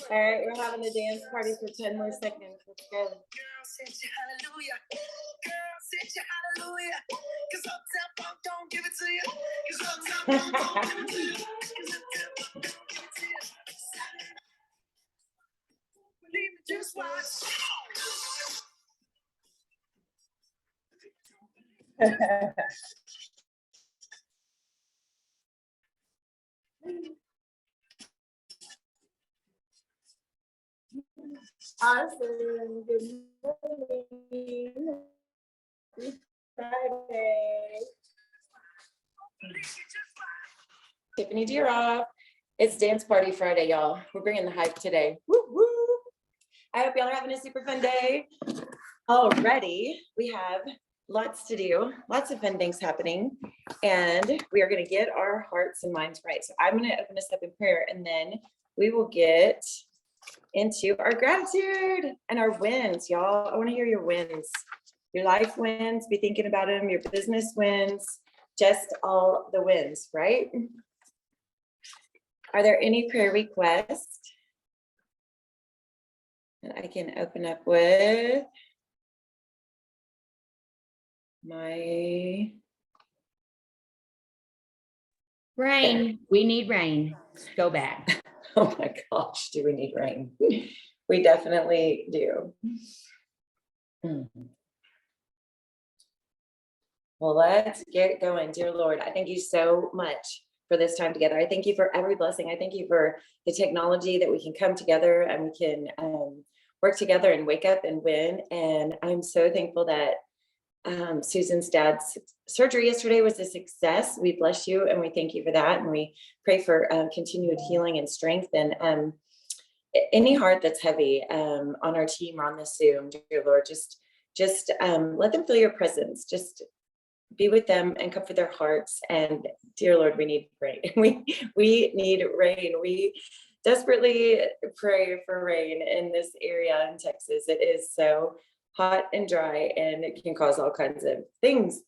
All right, we're having a dance party for 10 more seconds. Let's go. Awesome. Good morning. Friday. Tiffany Giroff. It's Dance Party Friday, y'all. We're bringing the hype today. Woo woo. I hope y'all are having a super fun day. Already, we have lots to do, lots of fun things happening, and we are going to get our hearts and minds right. So I'm going to open us up in prayer, and then we will get into our gratitude and our wins, y'all. I want to hear your wins, your life wins. Be thinking about them, your business wins, just all the wins, right? Are there any prayer requests that I can open up with my rain? We need rain. Go back. Oh my gosh, do we need rain? We definitely do. Well, let's get going. Dear Lord, I thank you so much for this time together. I thank you for every blessing. I thank you for the technology that we can come together and we can work together and wake up and win. And I'm so thankful that Susan's dad's surgery yesterday was a success. We bless you and we thank you for that. And we pray for continued healing and strength. And any heart that's heavy on our team or on this Zoom, dear Lord, just let them feel your presence. Just be with them and comfort their hearts. And dear Lord, we need rain. We need rain. We desperately pray for rain in this area in Texas. It is so hot and dry, and it can cause all kinds of things.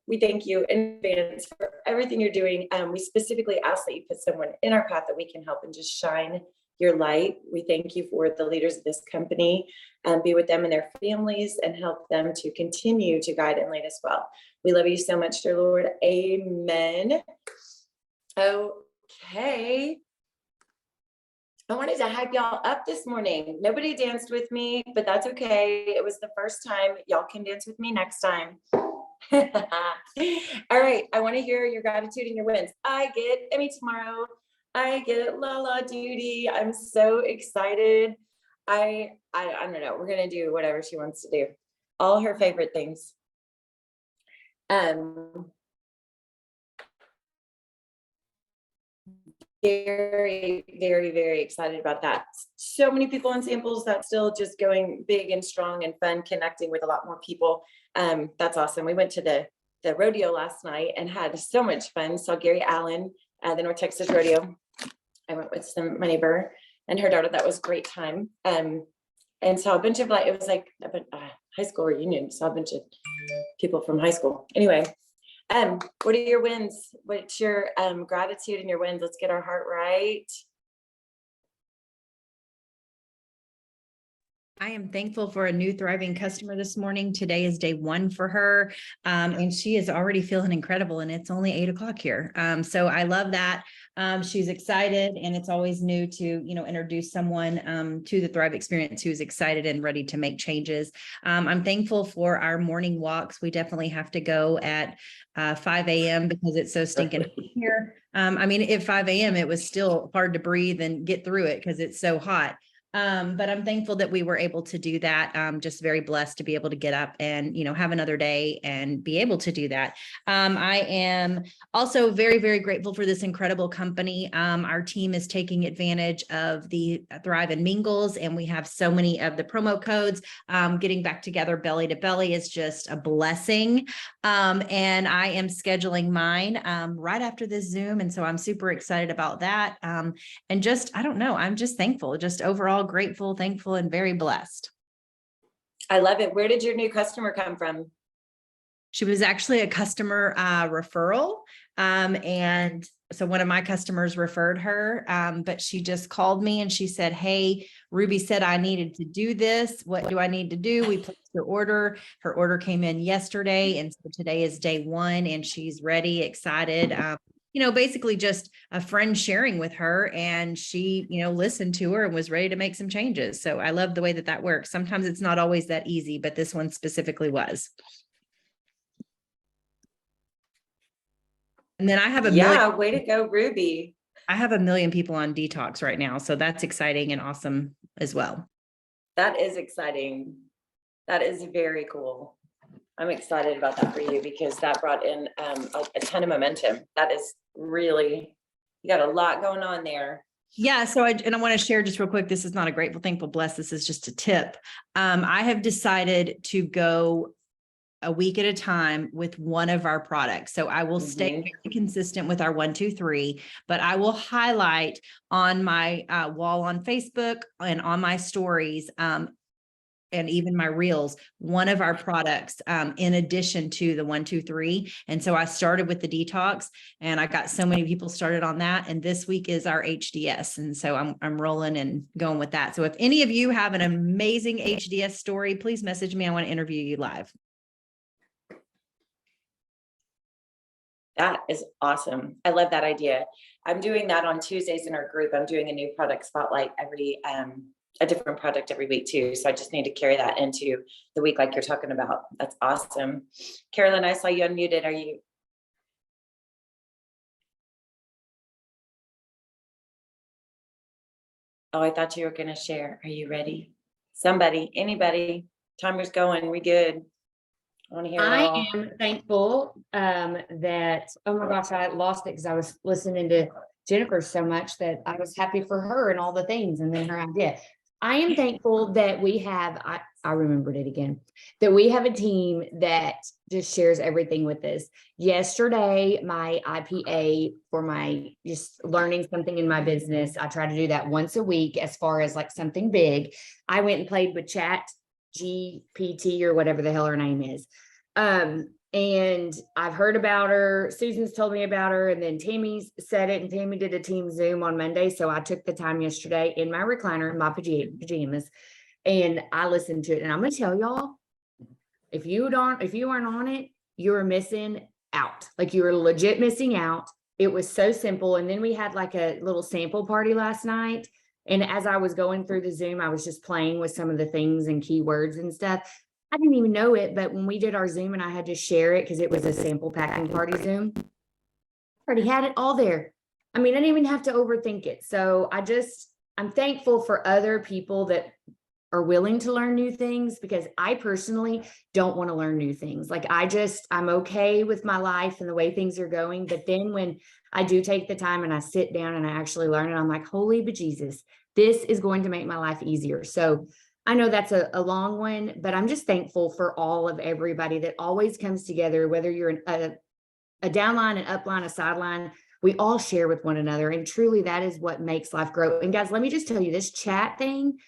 We thank you in advance for everything you're doing. We specifically ask that you put someone in our path that we can help and just shine your light. We thank you for the leaders of this company, be with them and their families and help them to continue to guide and lead us well. We love you so much, dear Lord. Amen. Okay. I wanted to hype y'all up this morning. Nobody danced with me, but that's okay. It was the first time. Y'all can dance with me next time. All right. I want to hear your gratitude and your wins. I get Emmy tomorrow. I get Lala duty. I'm so excited. I don't know. We're going to do whatever she wants to do. All her favorite things. Very, very, very excited about that. So many people in samples. That's still just going big and strong and fun, connecting with a lot more people. That's awesome. We went to the rodeo last night and had so much fun. Saw Gary Allen at the North Texas Rodeo. I went with my neighbor and her daughter. That was a great time. And saw a bunch of it was like a high school reunion. Saw a bunch of people from high school. Anyway, what are your wins? What's your gratitude and your wins? Let's get our heart right. I am thankful for a new thriving customer this morning. Today is day 1 for her. And she is already feeling incredible, and it's only 8 o'clock here. So I love that. She's excited, and it's always new to, introduce someone to the Thrive experience who's excited and ready to make changes. I'm thankful for our morning walks. We definitely have to go at 5 a.m. because it's so stinking here. At 5 a.m. it was still hard to breathe and get through it because it's so hot. But I'm thankful that we were able to do that. Just very blessed to be able to get up and, have another day and be able to do that. I am also very, very grateful for this incredible company. Our team is taking advantage of the Thrive and Mingles, and we have so many of the promo codes. Getting back together belly to belly is just a blessing. And I am scheduling mine right after this Zoom. And so I'm super excited about that. And just, I don't know, I'm just thankful, just overall grateful, thankful, and very blessed. I love it. Where did your new customer come from? She was actually a customer referral. And so one of my customers referred her, but she just called me and she said, "Hey, Ruby said I needed to do this. What do I need to do?" We placed her order. Her order came in yesterday. And so today is day one and she's ready, excited. Basically just a friend sharing with her, and she, listened to her and was ready to make some changes. So I love the way that works. Sometimes it's not always that easy, but this one specifically was. And then I have Way to go, Ruby. I have 1 million people on detox right now. So that's exciting and awesome as well. That is exciting. That is very cool. I'm excited about that for you because that brought in a ton of momentum. That is really, you got a lot going on there. Yeah. So I want to share just real quick. This is not a grateful, thankful, blessed. This is just a tip. I have decided to go a week at a time with one of our products. So I will stay very consistent with our 1, 2, 3, but I will highlight on my wall on Facebook and on my stories, and even my reels, one of our products, in addition to the 1, 2, 3. And so I started with the detox and I got so many people started on that. And this week is our HDS. And so I'm rolling and going with that. So if any of you have an amazing HDS story, please message me. I want to interview you live. That is awesome. I love that idea. I'm doing that on Tuesdays in our group. I'm doing a new product spotlight a different product every week too. So I just need to carry that into the week like you're talking about. That's awesome. Carolyn, I saw you unmuted. Are you? Oh, I thought you were going to share. Are you ready? Somebody, anybody, timer's going. We good. I want to hear it all. I am thankful that, oh my gosh, I lost it because I was listening to Jennifer so much that I was happy for her and all the things and then her idea. I am thankful that we have, I remembered it again, that we have a team that just shares everything with us. Yesterday, my IPA for my just learning something in my business, I try to do that once a week as far as like something big. I went and played with Chat GPT or whatever the hell her name is. And I've heard about her. Susan's told me about her, and then Tammy's said it, and Tammy did a team Zoom on Monday. So I took the time yesterday in my recliner in my pajamas, and I listened to it. And I'm gonna tell y'all, if you aren't on it, you're missing out. Like, you are legit missing out. It was so simple. And then we had like a little sample party last night. And as I was going through the Zoom, I was just playing with some of the things and keywords and stuff. I didn't even know it, but when we did our Zoom and I had to share it because it was a sample packing party Zoom, I already had it all there. I mean, I didn't even have to overthink it. So I'm thankful for other people that are willing to learn new things, because I personally don't want to learn new things. Like, I'm okay with my life and the way things are going. But then when I do take the time and I sit down and I actually learn it, I'm like, holy bejesus, this is going to make my life easier. So I know that's a long one, but I'm just thankful for all of everybody that always comes together, whether you're a downline, an upline, a sideline, we all share with one another. And truly that is what makes life grow. And guys, let me just tell you, this chat thing,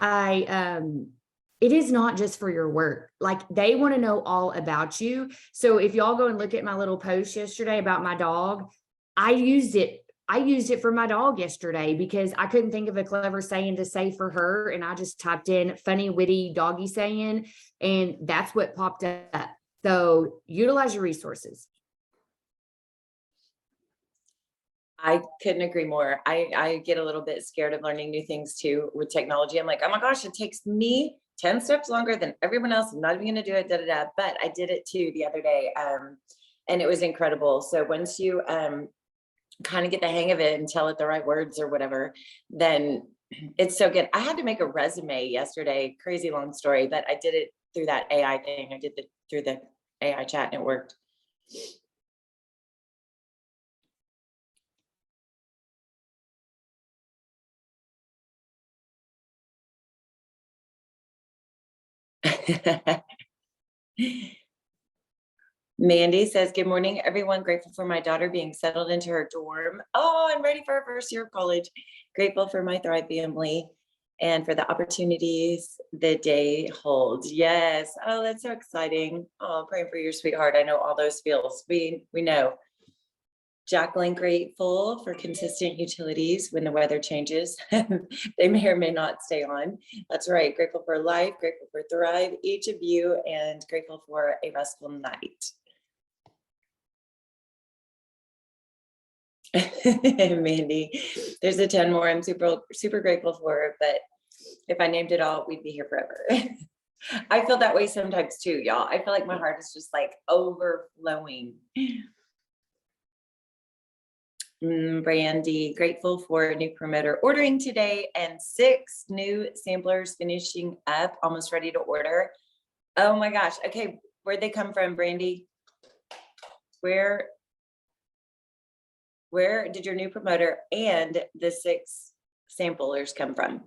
it is not just for your work. Like, they want to know all about you. So if y'all go and look at my little post yesterday about my dog, I used it for my dog yesterday because I couldn't think of a clever saying to say for her. And I just typed in funny, witty doggy saying, and that's what popped up. So utilize your resources. I couldn't agree more. I get a little bit scared of learning new things too with technology. I'm like, oh my gosh, it takes me 10 steps longer than everyone else. I'm not even going to do it, but I did it too the other day. And it was incredible. So once you kind of get the hang of it and tell it the right words or whatever, then it's so good. I had to make a resume yesterday, crazy long story, but I did it through that AI thing. I did it through the AI chat and it worked. Mandy says, good morning, everyone. Grateful for my daughter being settled into her dorm. Oh, I'm ready for her first year of college. Grateful for my Thrive family. and for the opportunities the day holds. Yes. Oh, that's so exciting. Oh, praying for your sweetheart. I know all those feels. We know. Jacqueline, grateful for consistent utilities when the weather changes. They may or may not stay on. That's right. Grateful for life, grateful for Thrive, each of you, and grateful for a restful night. Mandy, there's a 10 more I'm super grateful for, but if I named it all, we'd be here forever. I feel that way sometimes too, y'all. I feel like my heart is just like overflowing. Brandy, grateful for a new promoter ordering today and 6 new samplers finishing up, almost ready to order. Oh my gosh. Okay, where'd they come from, Brandy? Where did your new promoter and the 6 samplers come from?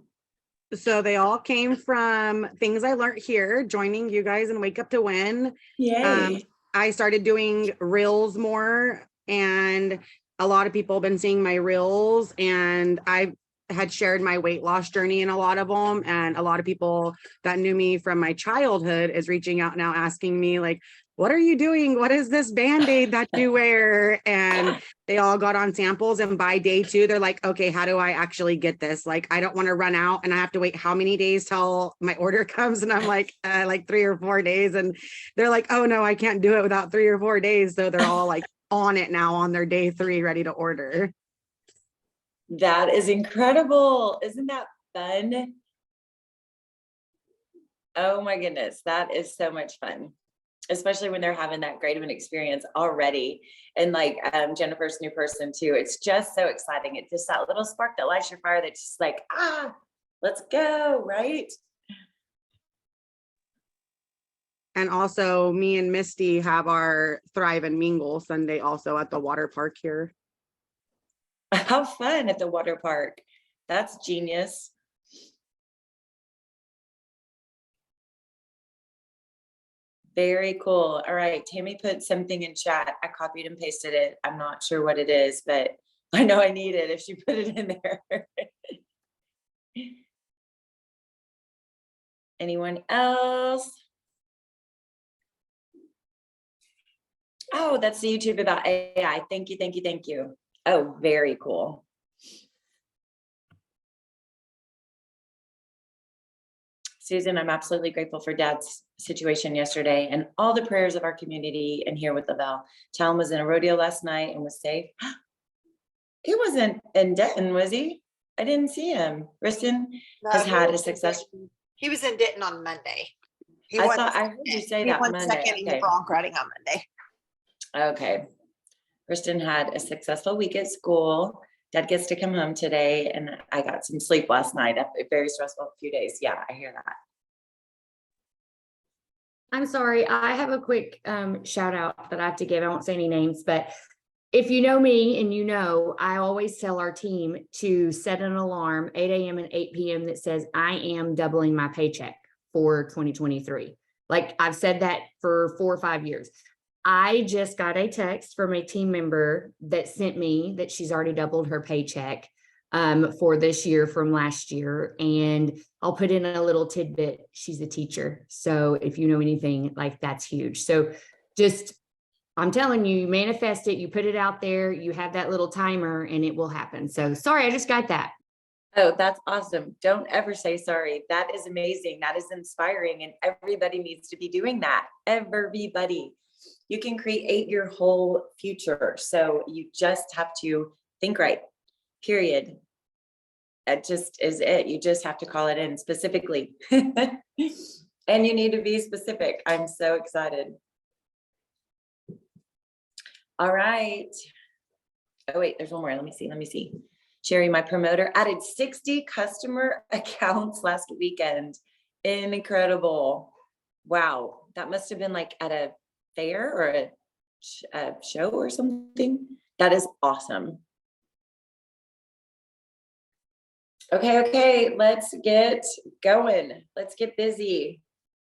So they all came from things I learned here, joining you guys and Wake Up to Win. Yay. I started doing reels more, and a lot of people have been seeing my reels, and I had shared my weight loss journey in a lot of them. And a lot of people that knew me from my childhood is reaching out now asking me like, what are you doing? What is this Band-Aid that you wear? And they all got on samples, and by day 2, they're like, okay, how do I actually get this? Like, I don't want to run out and I have to wait how many days till my order comes? And I'm like 3 or 4 days. And they're like, oh no, I can't do it without 3 or 4 days. So they're all like on it now on their day 3, ready to order. That is incredible. Isn't that fun? Oh my goodness, that is so much fun, especially when they're having that great of an experience already. And like Jennifer's new person too. It's just so exciting. It's just that little spark that lights your fire that's just like, let's go, right? And also me and Misty have our Thrive and Mingle Sunday also at the water park here. How fun at the water park. That's genius. Very cool. All right, Tammy put something in chat. I copied and pasted it. I'm not sure what it is, but I know I need it if she put it in there. Anyone else? Oh, that's the YouTube about AI. Thank you, thank you, thank you. Oh, very cool. Susan, I'm absolutely grateful for Dad's situation yesterday and all the prayers of our community and here with Lavelle. Talon was in a rodeo last night and was safe. He wasn't in Denton, was he? I didn't see him. Riston has had a success. He was in Denton on Monday. I thought I heard you say that won Monday. second in the Okay. bronc riding on Monday. Okay. Kristen had a successful week at school. Dad gets to come home today, and I got some sleep last night. A very stressful few days. Yeah, I hear that. I'm sorry, I have a quick shout out that I have to give. I won't say any names, but if you know me and you know, I always tell our team to set an alarm 8 a.m. and 8 p.m. that says I am doubling my paycheck for 2023. Like I've said that for 4 or 5 years. I just got a text from a team member that sent me that she's already doubled her paycheck for this year from last year. And I'll put in a little tidbit. She's a teacher. So if you know anything, like that's huge. So just, I'm telling you, you manifest it, you put it out there, you have that little timer and it will happen. So sorry, I just got that. Oh, that's awesome. Don't ever say sorry. That is amazing. That is inspiring. And everybody needs to be doing that. Everybody. You can create your whole future. So you just have to think right, period. That just is it. You just have to call it in specifically. And you need to be specific. I'm so excited. All right. Oh, wait, there's one more. Let me see. Sherry, my promoter, added 60 customer accounts last weekend. Incredible. Wow. That must have been like at a fair or a show or something. That is awesome. Okay, let's get going. Let's get busy.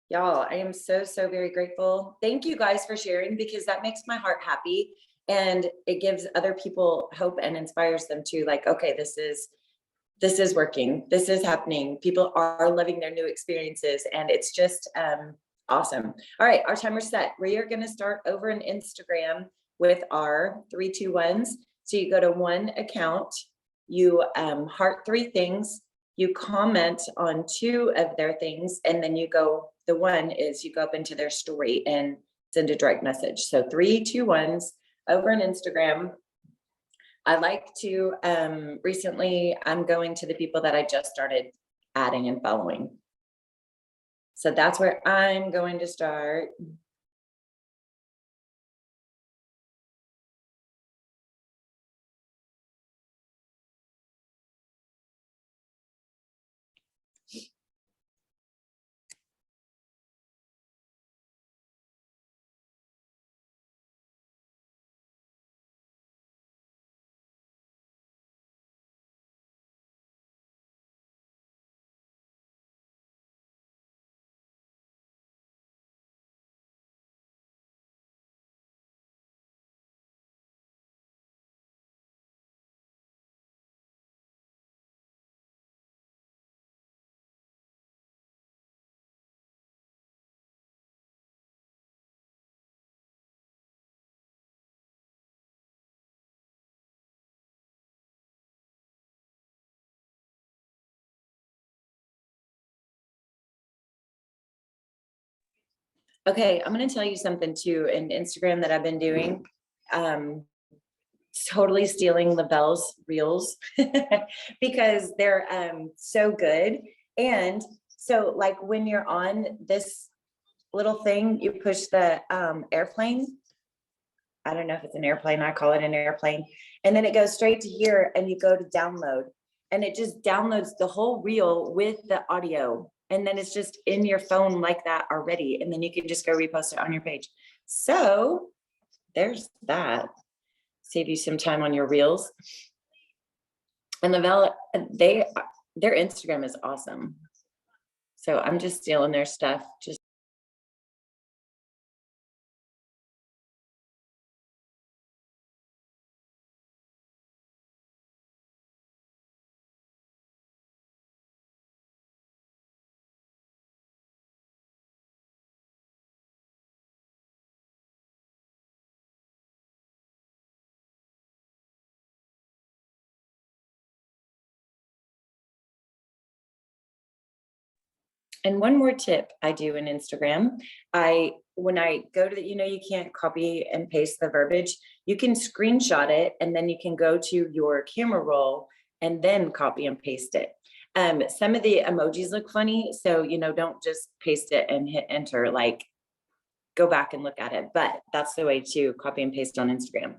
Y'all, I am so very grateful. Thank you guys for sharing, because that makes my heart happy and it gives other people hope and inspires them to like, okay, this is this is working. This is happening. People are loving their new experiences, and it's just awesome. All right, our timer's set. We are going to start over in Instagram with our 3, 2, 1s. So you go to one account, you heart 3 things, you comment on 2 of their things, and then you go, the one is you go up into their story and send a direct message. So 3, 2, 1s over on Instagram. I like to, recently, I'm going to the people that I just started adding and following. So that's where I'm going to start. Okay, I'm gonna tell you something too in Instagram that I've been doing. Totally stealing LaBelle's reels because they're so good. And so like when you're on this little thing, you push the airplane. I don't know if it's an airplane, I call it an airplane. And then it goes straight to here and you go to download. And it just downloads the whole reel with the audio. And then it's just in your phone like that already. And then you can just go repost it on your page. So there's that. Save you some time on your reels. And Lavelle, their Instagram is awesome. So I'm just stealing their stuff. Just And one more tip I do in Instagram, when I go to the, you can't copy and paste the verbiage, you can screenshot it and then you can go to your camera roll and then copy and paste it. Some of the emojis look funny, so don't just paste it and hit enter, like go back and look at it, but that's the way to copy and paste on Instagram.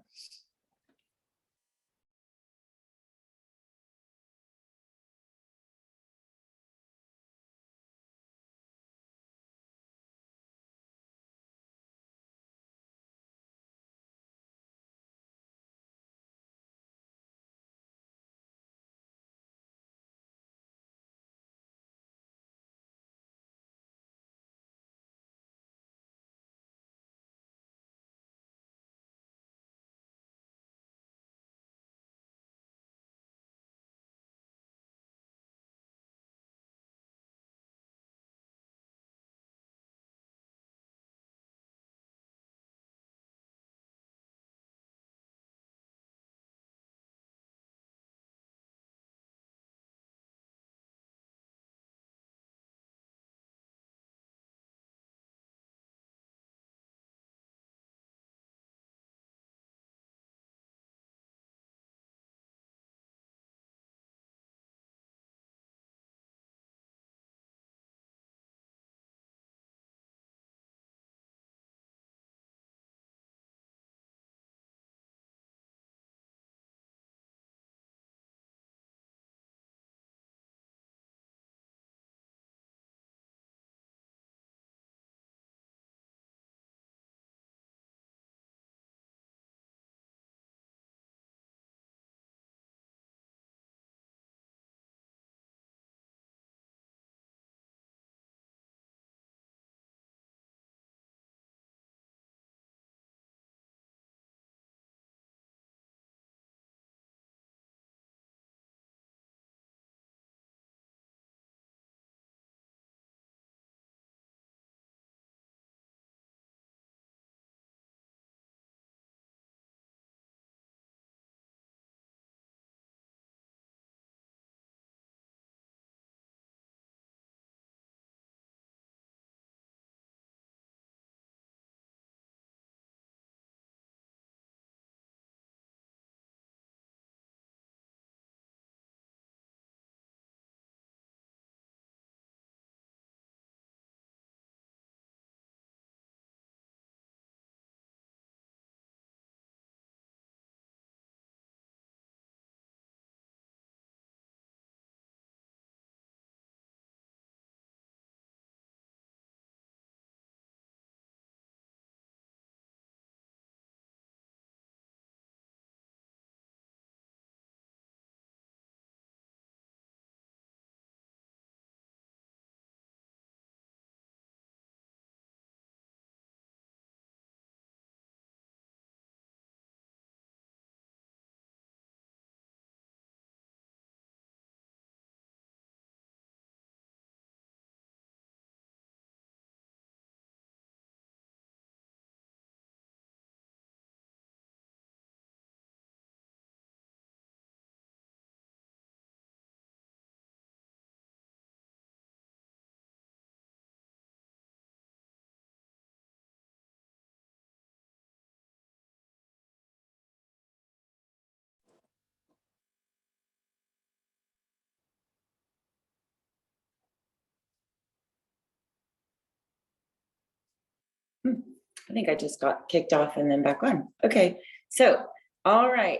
I think I just got kicked off and then back on. Okay, so, all right.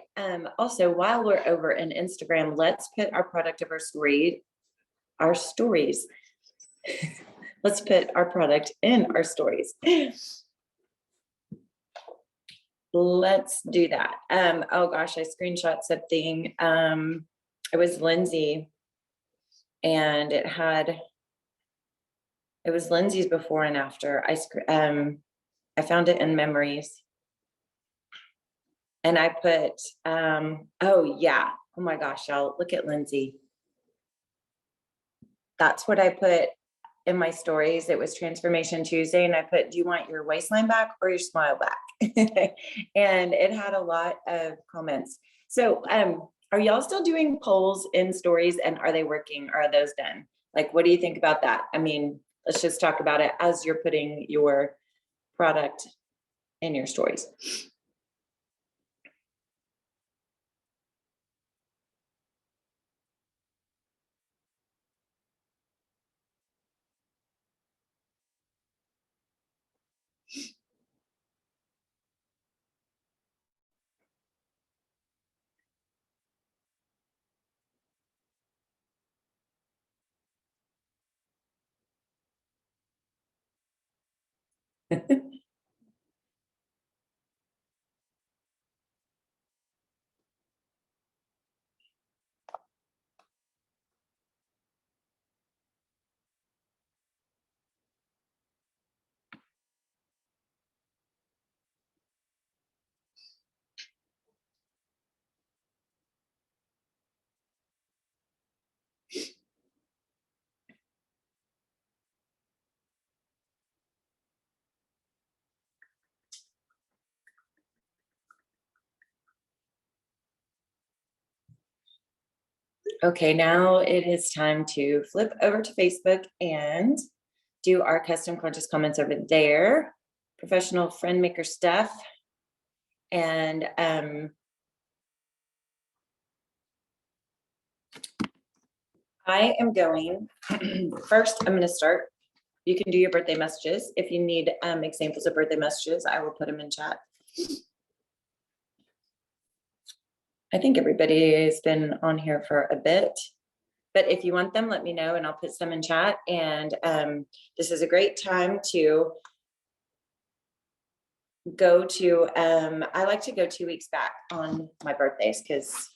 Also, while we're over in Instagram, let's put our product of our stories. Let's put our product in our stories. Let's do that. Oh gosh, I screenshot something. It was Lindsay. And it was Lindsay's before and after. I found it in memories. And I put, oh yeah, oh my gosh, y'all, look at Lindsay. That's what I put in my stories. It was Transformation Tuesday, and I put, do you want your waistline back or your smile back? And it had a lot of comments. So are y'all still doing polls in stories, and are they working? Or are those done? Like, what do you think about that? I mean, let's just talk about it as you're putting your product in your stories. Okay, now it is time to flip over to Facebook and do our custom conscious comments over there. Professional friend maker stuff. And I am going, first, I'm going to start. You can do your birthday messages. If you need examples of birthday messages, I will put them in chat. I think everybody has been on here for a bit, but if you want them, let me know and I'll put some in chat. And this is a great time to go to, I like to go 2 weeks back on my birthdays, because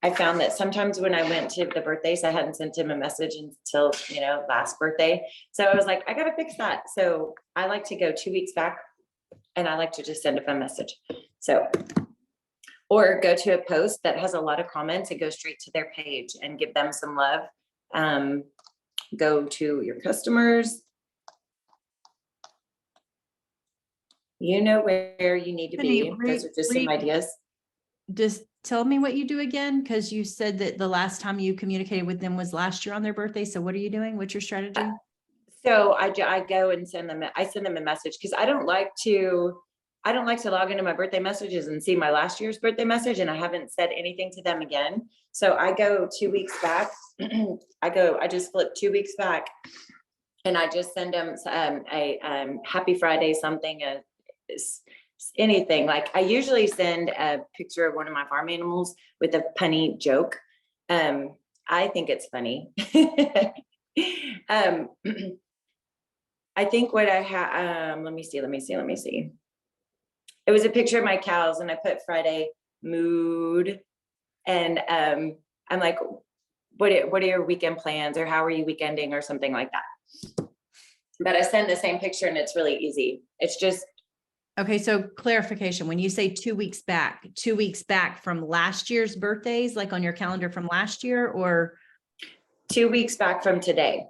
I found that sometimes when I went to the birthdays, I hadn't sent him a message until, last birthday. So I was like, I got to fix that. So I like to go 2 weeks back, and I like to just send him a message. So, or go to a post that has a lot of comments and go straight to their page and give them some love. Go to your customers. You know where you need to be. Those are just some ideas. Just tell me what you do again, because you said that the last time you communicated with them was last year on their birthday. So what are you doing? What's your strategy? So I go and send them a message, because I don't like to log into my birthday messages and see my last year's birthday message, and I haven't said anything to them again. So I go 2 weeks back. I just flip 2 weeks back, and I just send them a happy Friday, something, anything. Like, I usually send a picture of one of my farm animals with a punny joke. I think it's funny. I think what I have, let me see. It was a picture of my cows, and I put Friday mood, and I'm like, what are your weekend plans, or how are you weekending, or something like that. But I send the same picture, and it's really easy. It's just. Okay, so clarification, when you say 2 weeks back, 2 weeks back from last year's birthdays, like on your calendar from last year, or? 2 weeks back from today.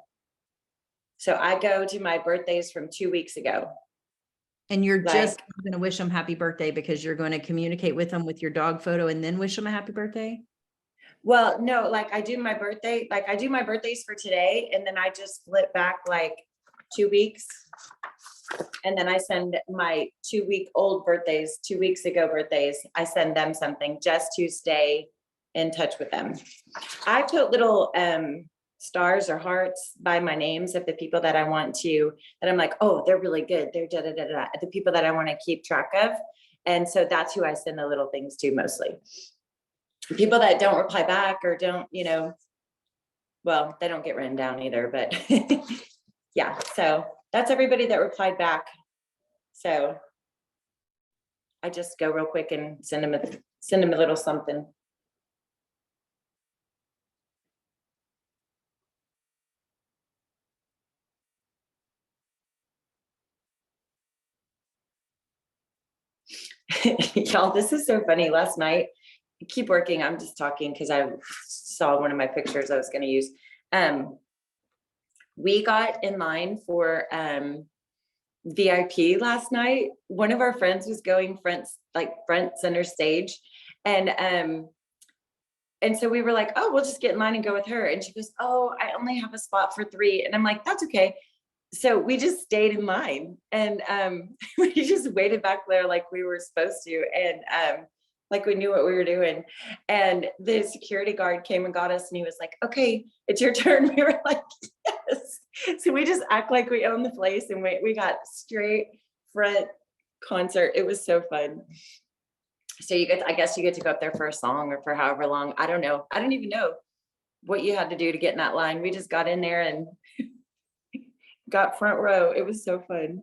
So I go to my birthdays from 2 weeks ago. And you're just going to wish them happy birthday because you're going to communicate with them with your dog photo and then wish them a happy birthday? Well, no, I do my birthdays for today, and then I just flip back 2 weeks. And then I send my 2 week old birthdays, 2 weeks ago birthdays. I send them something just to stay in touch with them. I put little stars or hearts by my names of the people that I want to, that I'm like, oh, they're really good. They're da da da da, the people that I want to keep track of. And so that's who I send the little things to mostly. People that don't reply back or don't, well, they don't get written down either, but yeah, so that's everybody that replied back. So I just go real quick and send them a little something. Y'all, this is so funny. Last night, keep working. I'm just talking because I saw one of my pictures I was going to use. We got in line for VIP last night. One of our friends was going front center stage, and so we were like, oh, we'll just get in line and go with her. And she goes, oh, I only have a spot for 3. And I'm like, that's okay. So we just stayed in line, and we just waited back there like we were supposed to, and like we knew what we were doing. And the security guard came and got us, and he was like, okay, it's your turn. We were like, yes. So we just act like we own the place, and we got straight front concert. It was so fun. So I guess you get to go up there for a song or for however long. I don't know. I don't even know what you had to do to get in that line. We just got in there and got front row. It was so fun.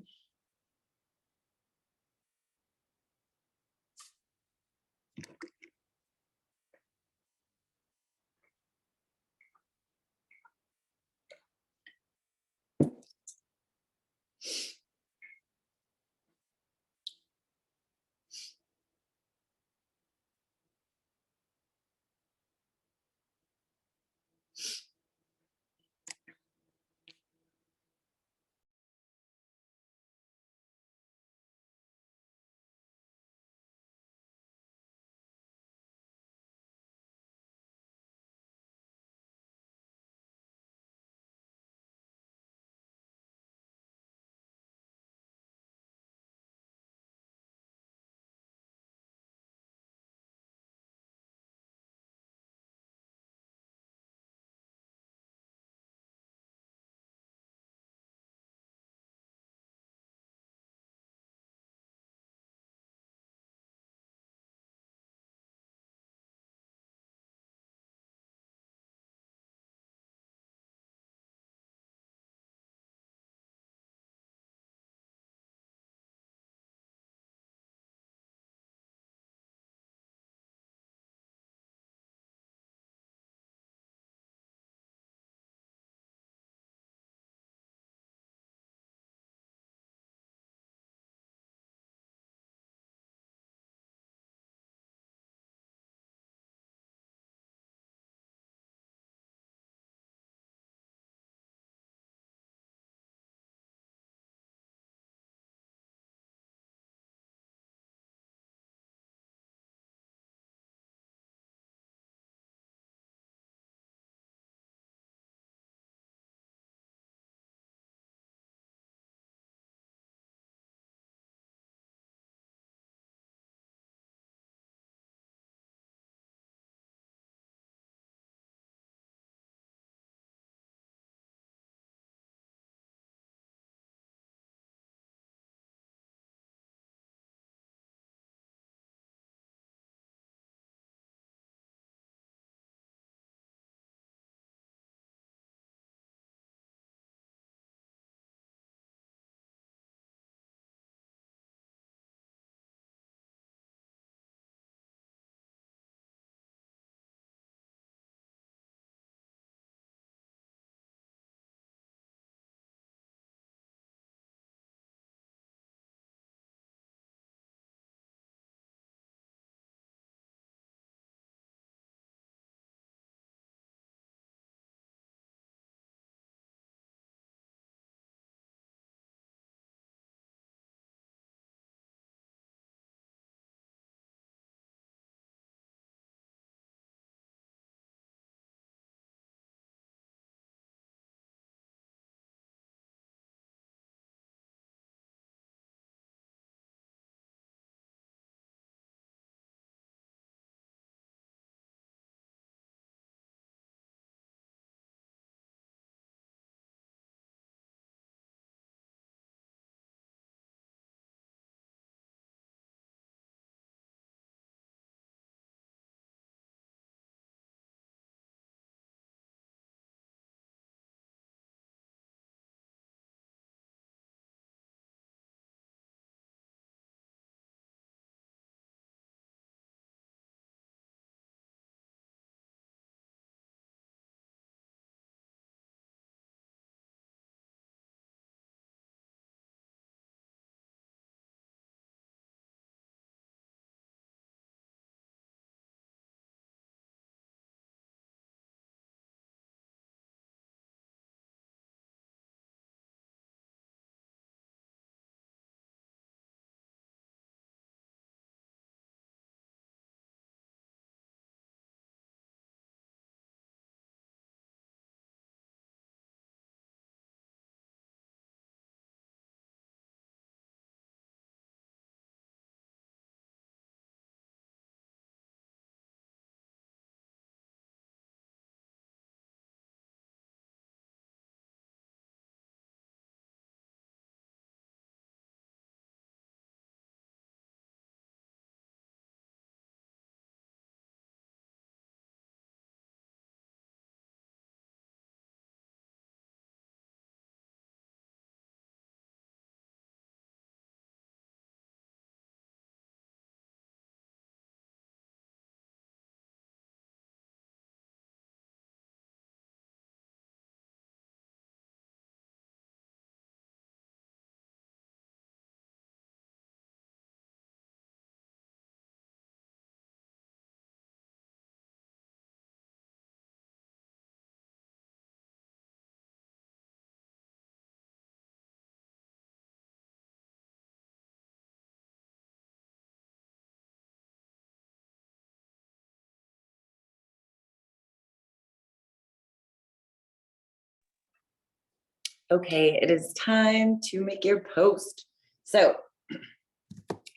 Okay, it is time to make your post. So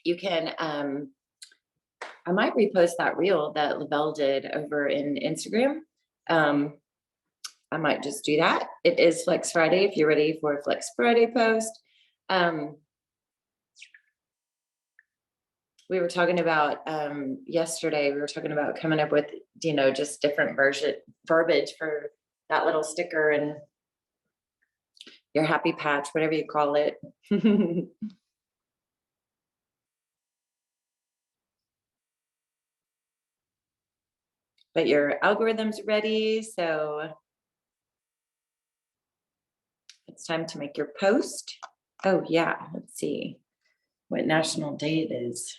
you can, I might repost that reel that Lavelle did over in Instagram. I might just do that. It is Flex Friday if you're ready for a Flex Friday post. We were talking about yesterday, we were talking about coming up with, just different verbiage for that little sticker and your happy patch, whatever you call it. But your algorithm's ready, so it's time to make your post. Oh yeah, let's see what national day it is.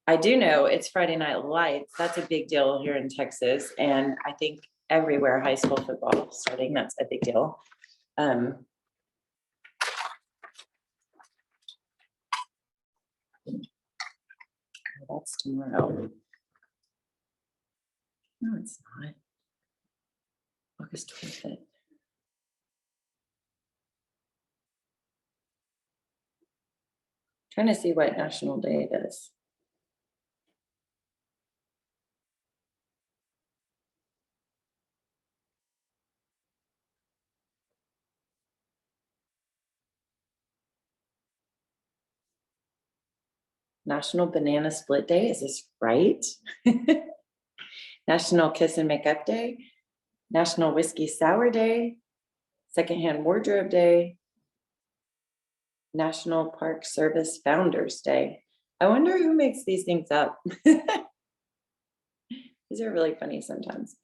I do know it's Friday Night Lights. That's a big deal here in Texas, and I think everywhere high school football starting, that's a big deal. That's tomorrow. No, it's not. August 25th. Trying to see what national day it is. National Banana Split Day, is this right? National Kiss and Make Up Day, National Whiskey Sour Day, Secondhand Wardrobe Day, National Park Service Founders Day. I wonder who makes these things up. These are really funny sometimes.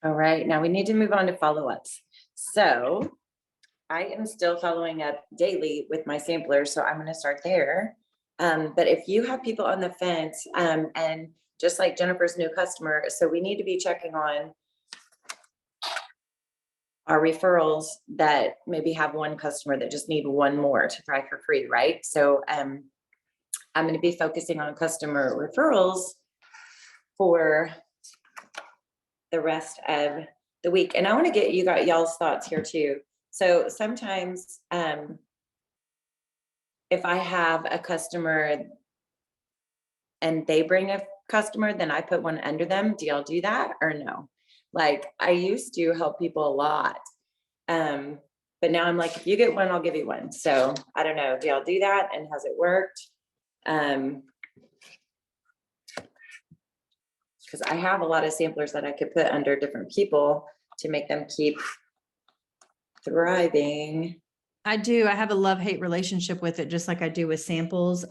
All right, now we need to move on to follow-ups. So I am still following up daily with my samplers, so I'm going to start there. But if you have people on the fence, and just like Jennifer's new customer, so we need to be checking on our referrals that maybe have one customer that just need one more to try for free, right? So I'm going to be focusing on customer referrals for the rest of the week. And I want to get y'all's thoughts here too. So sometimes if I have a customer and they bring a customer, then I put one under them. Do y'all do that or no? Like I used to help people a lot. But now I'm like, if you get one, I'll give you one. So I don't know, do y'all do that? And has it worked? Because I have a lot of samplers that I could put under different people to make them keep thriving. I do. I have a love-hate relationship with it, just like I do with samples.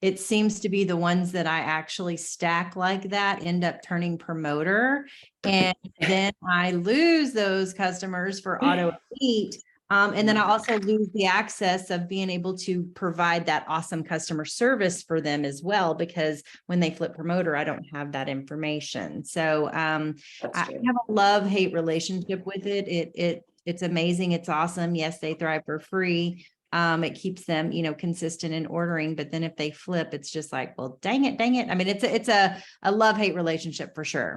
It seems to be the ones that I actually stack like that end up turning promoter. And then I lose those customers for auto elite. And then I also lose the access of being able to provide that awesome customer service for them as well, because when they flip promoter, I don't have that information. So I have a love-hate relationship with it. it's amazing. It's awesome. Yes, they thrive for free. It keeps them, consistent in ordering, but then if they flip, it's just like, well, dang it, dang it. I mean, it's a love-hate relationship for sure.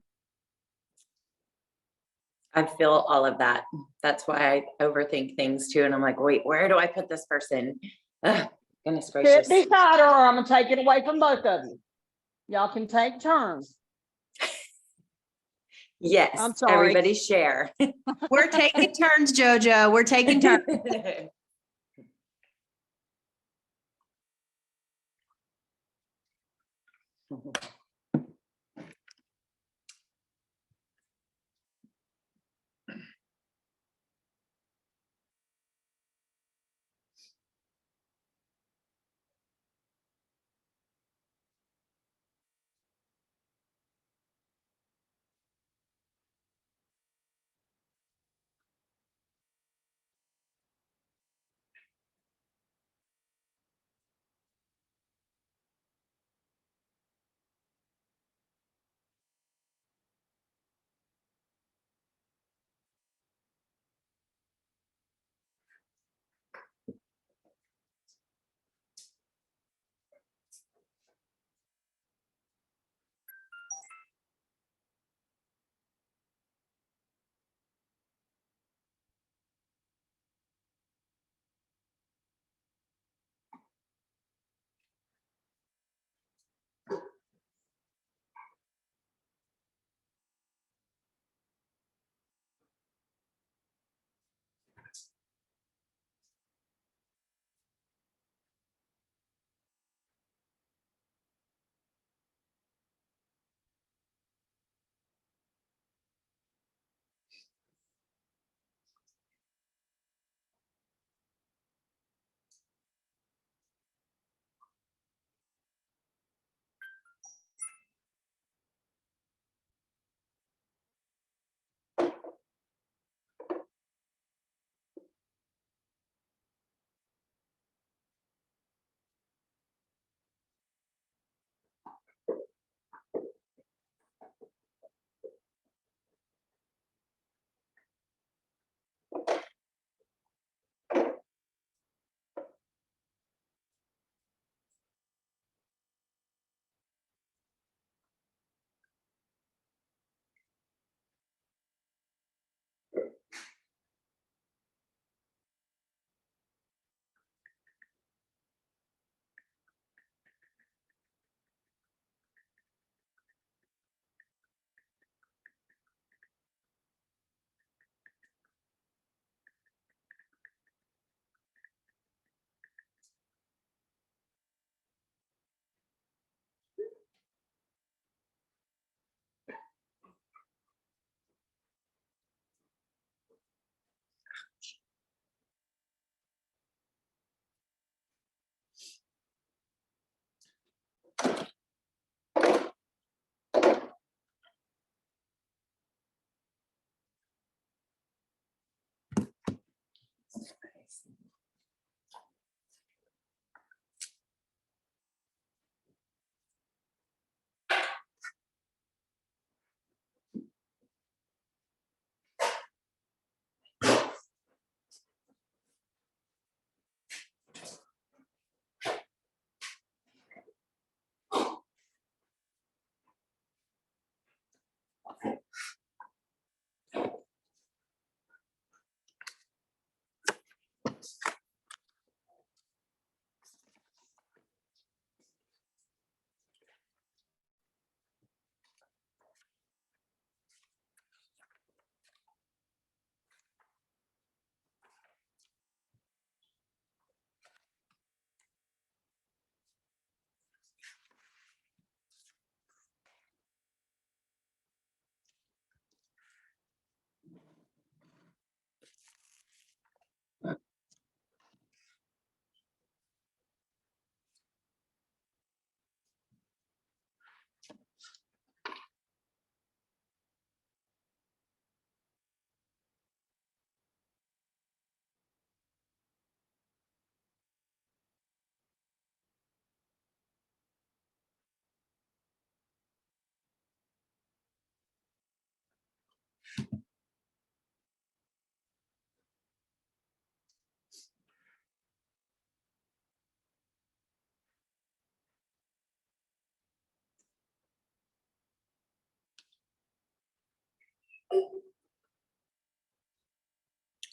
I feel all of that. That's why I overthink things too. And I'm like, wait, where do I put this person? Ugh, goodness Sit gracious. beside her or I'm gonna take it away from both of you. Y'all can take turns. Yes, I'm sorry. everybody share. We're taking turns, JoJo. We're taking turns.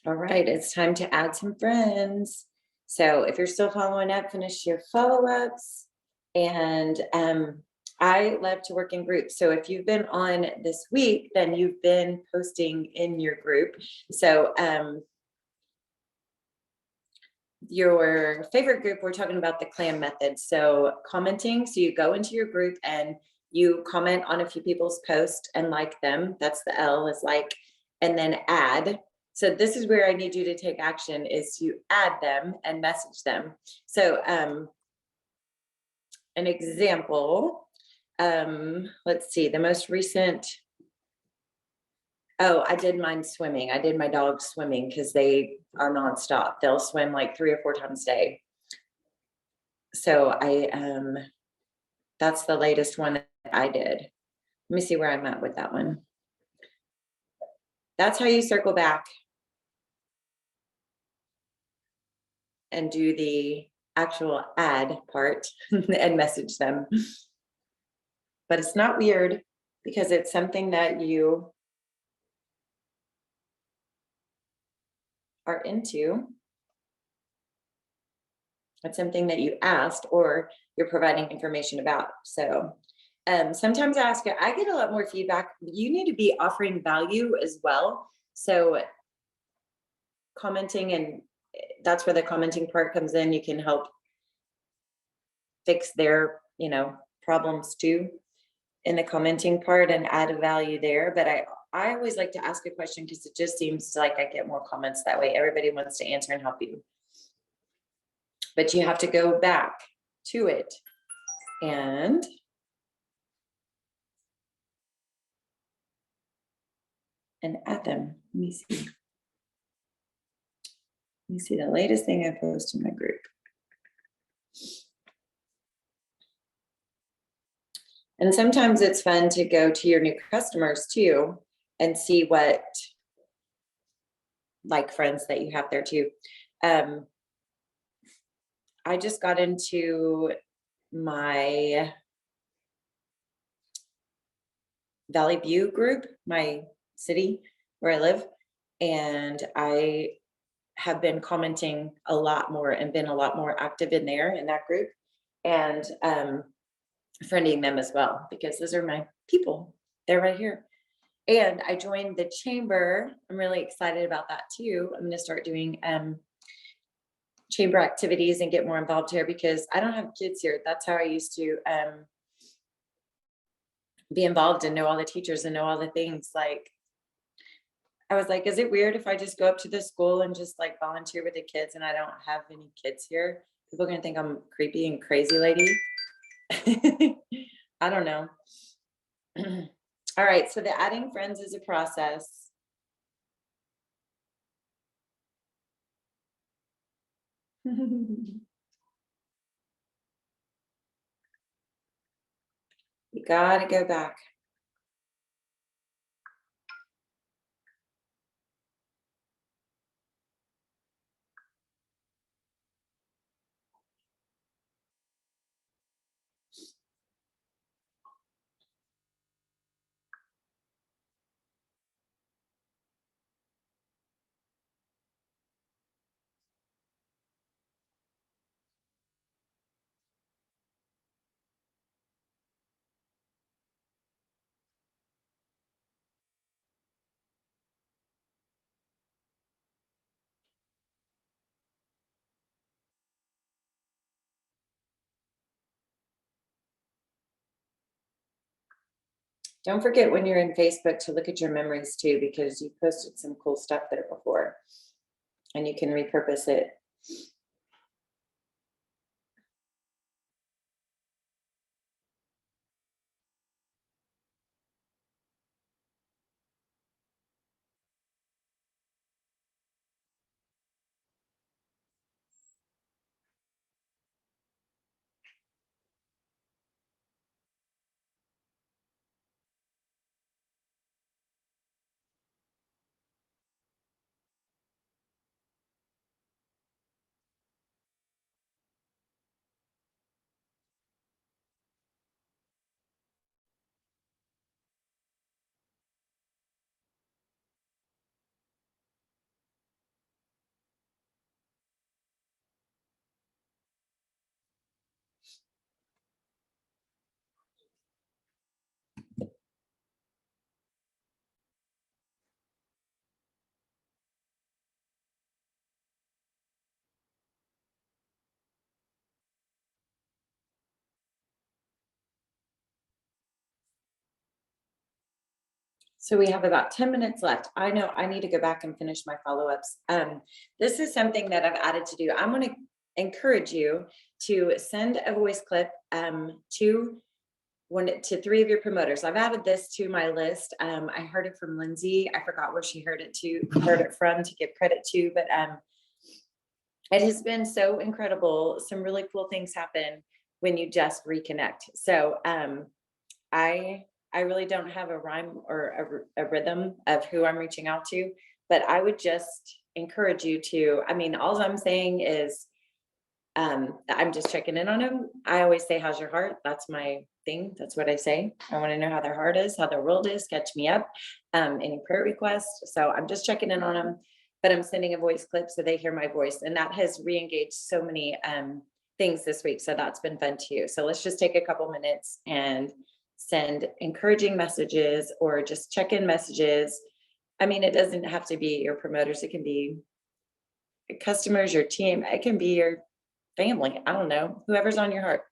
All right, it's time to add some friends. So if you're still following up, finish your follow-ups. And I love to work in groups. So if you've been on this week, then you've been posting in your group. So your favorite group, we're talking about the clam method. So commenting, so you go into your group and you comment on a few people's posts and like them. That's the L, is like, and then add. So this is where I need you to take action, is you add them and message them. So an example, let's see, the most recent, oh, I did mine swimming. I did my dog swimming because they are nonstop. They'll swim like 3 or 4 times a day. So that's the latest one that I did. Let me see where I'm at with that one. That's how you circle back and do the actual add part and message them. But it's not weird because it's something that you are into. It's something that you asked or you're providing information about. So sometimes I get a lot more feedback. You need to be offering value as well. So commenting, and that's where the commenting part comes in. You can help fix their, problems too in the commenting part and add a value there. But I always like to ask a question because it just seems like I get more comments that way. Everybody wants to answer and help you. But you have to go back to it and add them. Let me see. Let me see the latest thing I posted in my group. And sometimes it's fun to go to your new customers too and see what like friends that you have there too. I just got into my Valley View group, my city where I live, and I have been commenting a lot more and been a lot more active in there in that group, and friending them as well, because those are my people. They're right here. And I joined the chamber. I'm really excited about that too. I'm going to start doing chamber activities and get more involved here because I don't have kids here. That's how I used to be involved and know all the teachers and know all the things. Like, I was like, is it weird if I just go up to the school and just like volunteer with the kids and I don't have any kids here? People are going to think I'm creepy and crazy lady. I don't know. All right, so the adding friends is a process. You gotta go back. Don't forget when you're in Facebook to look at your memories too, because you posted some cool stuff there before and you can repurpose it. So we have about 10 minutes left. I know I need to go back and finish my follow-ups. This is something that I've added to do. I'm going to encourage you to send a voice clip to to 3 of your promoters. I've added this to my list. I heard it from Lindsay. I forgot where she heard it from to give credit to, but it has been so incredible. Some really cool things happen when you just reconnect. So I really don't have a rhyme or a rhythm of who I'm reaching out to, but I would just encourage you to, I mean, all I'm saying is I'm just checking in on them. I always say, how's your heart? That's my thing. That's what I say. I want to know how their heart is, how their world is, catch me up, any prayer requests. So I'm just checking in on them, but I'm sending a voice clip so they hear my voice. And that has re-engaged so many things this week. So that's been fun too. So let's just take a couple minutes and send encouraging messages or just check-in messages. I mean, it doesn't have to be your promoters. It can be customers, your team. It can be your family. I don't know, whoever's on your heart.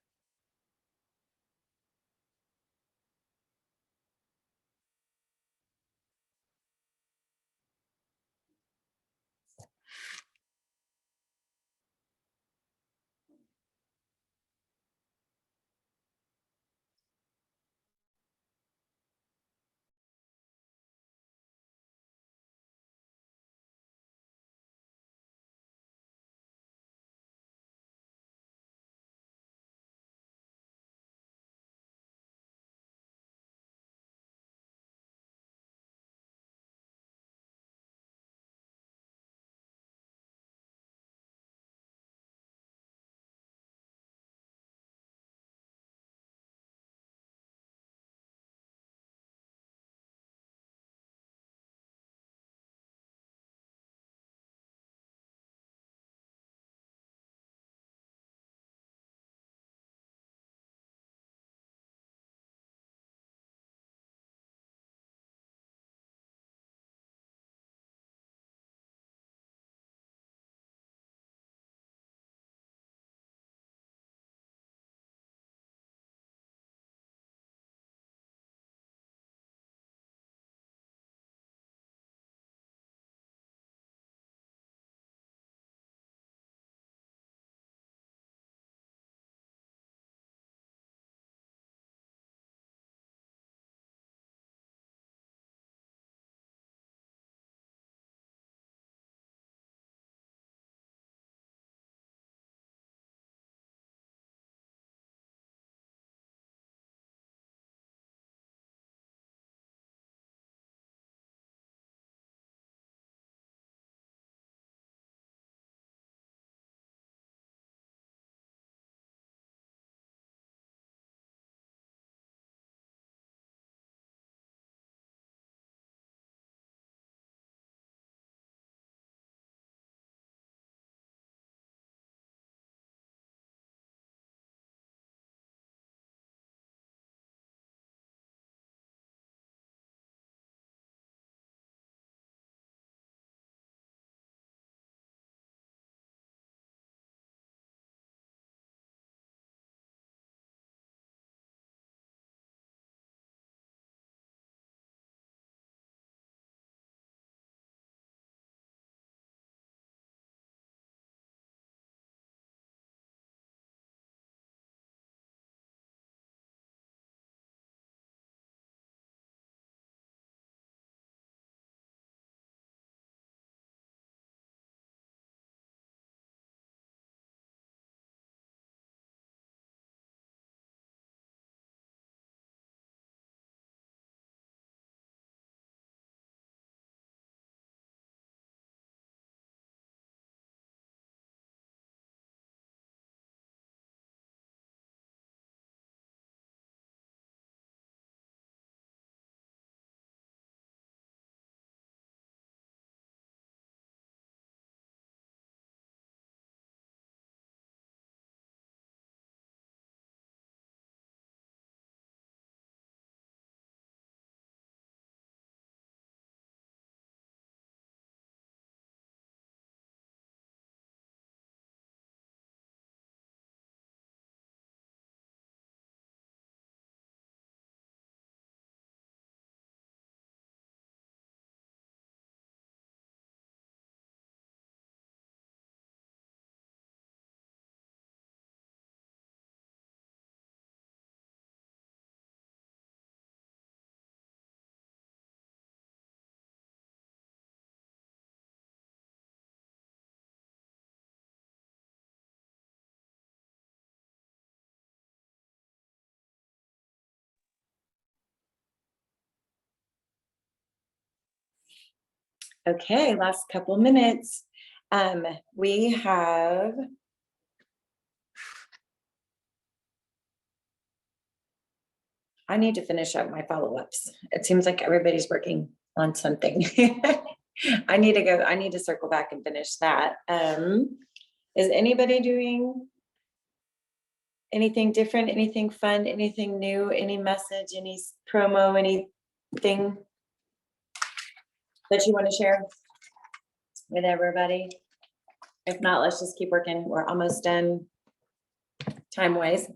Okay, last couple minutes. We have. I need to finish up my follow-ups. It seems like everybody's working on something. I need to circle back and finish that. Is anybody doing anything different, anything fun, anything new, any message, any promo, anything that you want to share with everybody? If not, let's just keep working. We're almost done time-wise.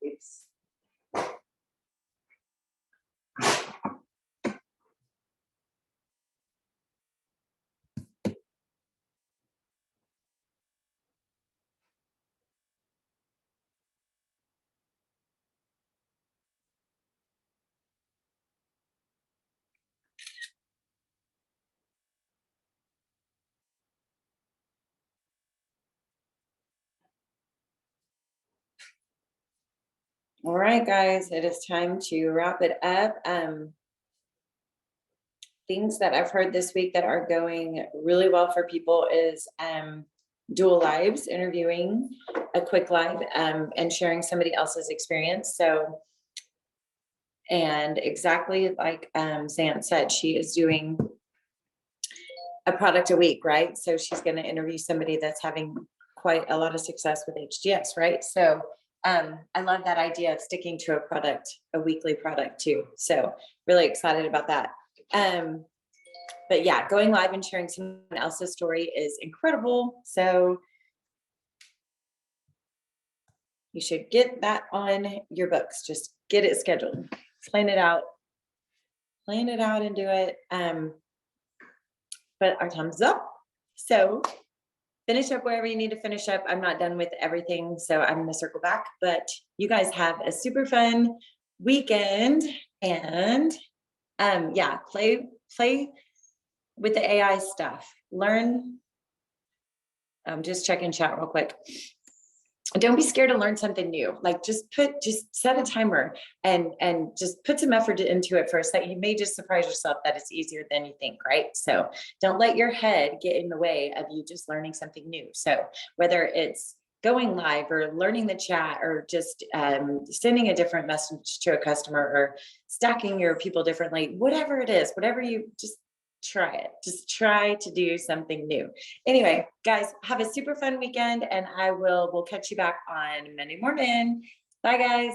Oops. All right, guys, it is time to wrap it up. Things that I've heard this week that are going really well for people is dual lives, interviewing a quick live and sharing somebody else's experience. So, and exactly like Zan said, she is doing a product a week, right? So she's going to interview somebody that's having quite a lot of success with HGS, right? So I love that idea of sticking to a product, a weekly product too. So really excited about that. But yeah, going live and sharing someone else's story is incredible. So you should get that on your books. Just get it scheduled, plan it out and do it. But our time's up. So finish up wherever you need to finish up. I'm not done with everything, so I'm going to circle back. But you guys have a super fun weekend, and yeah, play with the AI stuff. Learn. Just checking chat real quick. Don't be scared to learn something new. Like just set a timer and just put some effort into it for a second. You may just surprise yourself that it's easier than you think, right? So don't let your head get in the way of you just learning something new. So whether it's going live or learning the chat or just sending a different message to a customer or stacking your people differently, whatever it is, whatever you just try it. Just try to do something new. Anyway, guys, have a super fun weekend and we'll catch you back on Monday morning. Bye, guys.